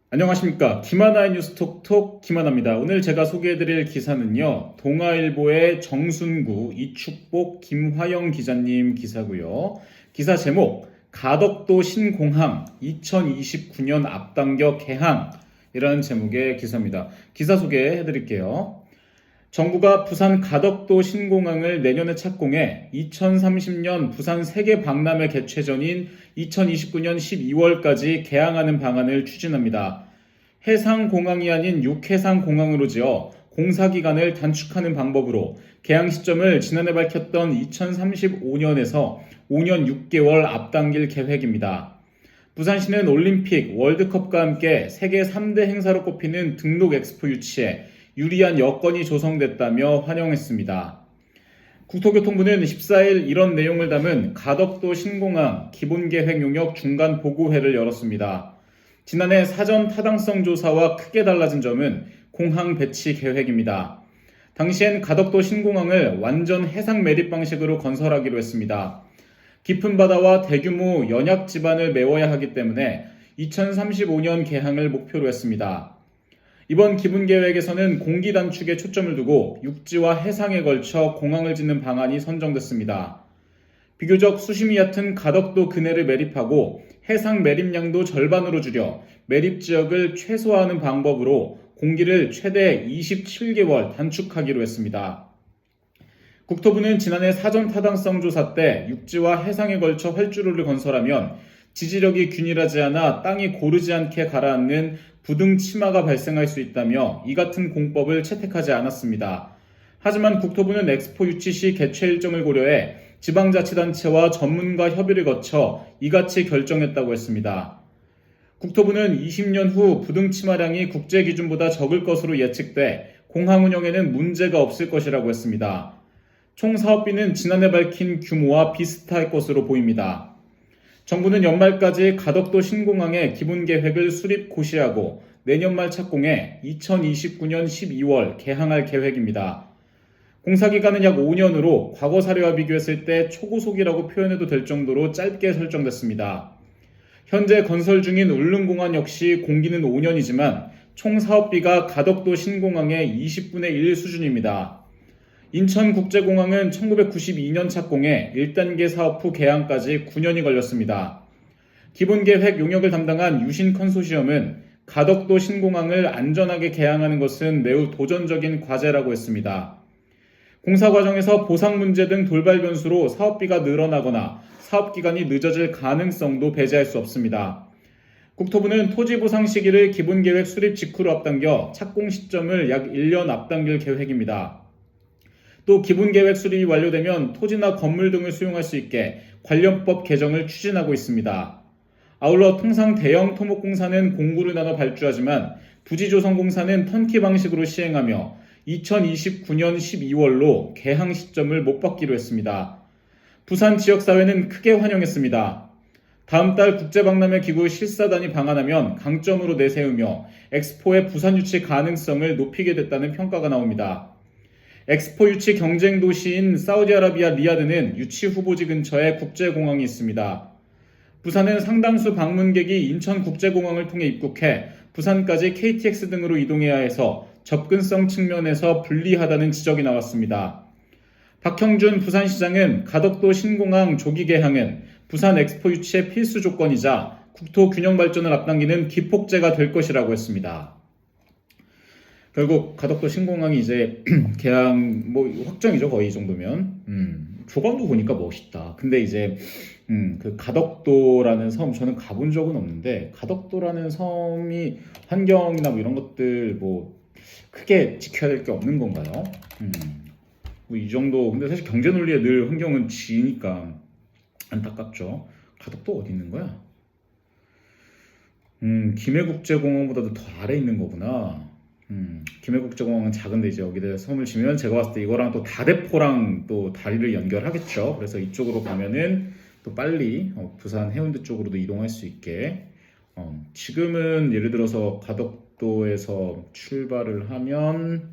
안녕하십니까. 김하나의 뉴스톡톡 김하나입니다. 오늘 제가 소개해드릴 기사는요. 동아일보의 정순구, 이축복, 김화영 기자님 기사고요. 기사 제목, 가덕도 신공항 2029년 앞당겨 개항이라는 제목의 기사입니다. 기사 소개해드릴게요. 정부가 부산 가덕도 신공항을 내년에 착공해 2030년 부산 세계 박람회 개최 전인 2029년 12월까지 개항하는 방안을 추진합니다. 해상공항이 아닌 육해상공항으로 지어 공사기간을 단축하는 방법으로 개항 시점을 지난해 밝혔던 2035년에서 5년 6개월 앞당길 계획입니다. 부산시는 올림픽, 월드컵과 함께 세계 3대 행사로 꼽히는 등록 엑스포 유치에 유리한 여건이 조성됐다며 환영했습니다. 국토교통부는 14일 이런 내용을 담은 가덕도 신공항 기본계획 용역 중간 보고회를 열었습니다. 지난해 사전 타당성 조사와 크게 달라진 점은 공항 배치 계획입니다. 당시엔 가덕도 신공항을 완전 해상 매립 방식으로 건설하기로 했습니다. 깊은 바다와 대규모 연약 지반을 메워야 하기 때문에 2035년 개항을 목표로 했습니다. 이번 기본계획에서는 공기 단축에 초점을 두고 육지와 해상에 걸쳐 공항을 짓는 방안이 선정됐습니다. 비교적 수심이 얕은 가덕도 근해를 매립하고 해상 매립량도 절반으로 줄여 매립 지역을 최소화하는 방법으로 공기를 최대 27개월 단축하기로 했습니다. 국토부는 지난해 사전 타당성 조사 때 육지와 해상에 걸쳐 활주로를 건설하면 지지력이 균일하지 않아 땅이 고르지 않게 가라앉는 부등 치마가 발생할 수 있다며 이 같은 공법을 채택하지 않았습니다. 하지만 국토부는 엑스포 유치 시 개최 일정을 고려해 지방자치단체와 전문가 협의를 거쳐 이같이 결정했다고 했습니다. 국토부는 20년 후 부등 치마량이 국제 기준보다 적을 것으로 예측돼 공항 운영에는 문제가 없을 것이라고 했습니다. 총 사업비는 지난해 밝힌 규모와 비슷할 것으로 보입니다. 정부는 연말까지 가덕도 신공항의 기본계획을 수립 고시하고 내년 말 착공해 2029년 12월 개항할 계획입니다. 공사기간은 약 5년으로 과거 사례와 비교했을 때 초고속이라고 표현해도 될 정도로 짧게 설정됐습니다. 현재 건설 중인 울릉공항 역시 공기는 5년이지만 총 사업비가 가덕도 신공항의 20분의 1 수준입니다. 인천국제공항은 1992년 착공해 1단계 사업 후 개항까지 9년이 걸렸습니다. 기본계획 용역을 담당한 유신 컨소시엄은 가덕도 신공항을 안전하게 개항하는 것은 매우 도전적인 과제라고 했습니다. 공사 과정에서 보상 문제 등 돌발 변수로 사업비가 늘어나거나 사업기간이 늦어질 가능성도 배제할 수 없습니다. 국토부는 토지 보상 시기를 기본계획 수립 직후로 앞당겨 착공 시점을 약 1년 앞당길 계획입니다. 또 기본계획 수립이 완료되면 토지나 건물 등을 수용할 수 있게 관련법 개정을 추진하고 있습니다. 아울러 통상 대형 토목공사는 공구를 나눠 발주하지만 부지조성공사는 턴키 방식으로 시행하며 2029년 12월로 개항 시점을 못 받기로 했습니다. 부산 지역사회는 크게 환영했습니다. 다음 달 국제박람회 기구 실사단이 방한하면 강점으로 내세우며 엑스포의 부산 유치 가능성을 높이게 됐다는 평가가 나옵니다. 엑스포 유치 경쟁 도시인 사우디아라비아 리야드는 유치 후보지 근처에 국제공항이 있습니다. 부산은 상당수 방문객이 인천국제공항을 통해 입국해 부산까지 KTX 등으로 이동해야 해서 접근성 측면에서 불리하다는 지적이 나왔습니다. 박형준 부산시장은 가덕도 신공항 조기 개항은 부산 엑스포 유치의 필수 조건이자 국토 균형 발전을 앞당기는 기폭제가 될 것이라고 했습니다. 결국 가덕도 신공항이 이제 개항 확정이죠. 거의 이 정도면. 조각도 보니까 멋있다. 근데 이제 그 가덕도라는 섬 저는 가본 적은 없는데 가덕도라는 섬이 환경이나 이런 것들 크게 지켜야 될 게 없는 건가요? 이 정도. 근데 사실 경제 논리에 늘 환경은 지니까 안타깝죠. 가덕도 어디 있는 거야? 김해국제공항보다도 더 아래 있는 거구나. 김해국제공항은 작은데 이제 여기다 섬을 지면 제가 봤을 때 이거랑 또 다대포랑 또 다리를 연결하겠죠. 그래서 이쪽으로 가면은 또 빨리 부산 해운대 쪽으로도 이동할 수 있게 지금은 예를 들어서 가덕도에서 출발을 하면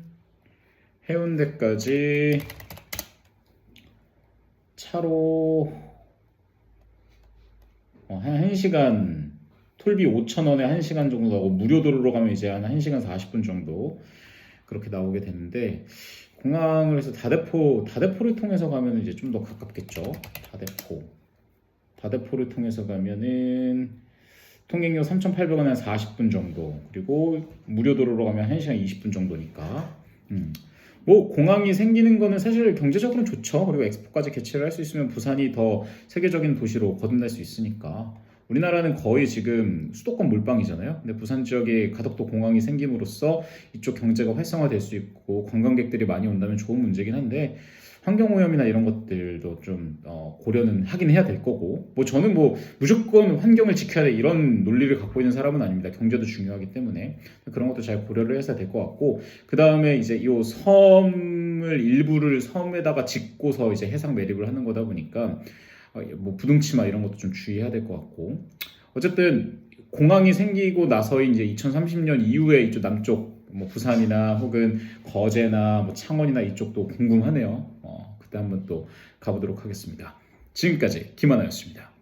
해운대까지 차로 한 1시간 톨비 5,000원에 1시간 정도 나오고 무료 도로로 가면 이제 한 1시간 40분 정도 그렇게 나오게 되는데 공항을 해서 다대포를 통해서 가면 이제 좀 더 가깝겠죠. 다대포를 통해서 가면은 통행료 3,800원에 한 40분 정도 그리고 무료 도로로 가면 1시간 20분 정도니까 뭐 공항이 생기는 거는 사실 경제적으로는 좋죠. 그리고 엑스포까지 개최를 할 수 있으면 부산이 더 세계적인 도시로 거듭날 수 있으니까 우리나라는 거의 지금 수도권 몰빵이잖아요. 근데 부산 지역에 가덕도 공항이 생김으로써 이쪽 경제가 활성화될 수 있고 관광객들이 많이 온다면 좋은 문제긴 한데 환경오염이나 이런 것들도 좀 고려는 하긴 해야 될 거고 뭐 저는 뭐 무조건 환경을 지켜야 돼 이런 논리를 갖고 있는 사람은 아닙니다. 경제도 중요하기 때문에 그런 것도 잘 고려를 해서 될 것 같고 그 다음에 이제 이 섬을 일부를 섬에다가 짓고서 이제 해상 매립을 하는 거다 보니까 뭐 부등치마 이런 것도 좀 주의해야 될 것 같고 어쨌든 공항이 생기고 나서 이제 2030년 이후에 이쪽 남쪽 뭐 부산이나 혹은 거제나 뭐 창원이나 이쪽도 궁금하네요. 그때 한번 또 가보도록 하겠습니다. 지금까지 김하나였습니다.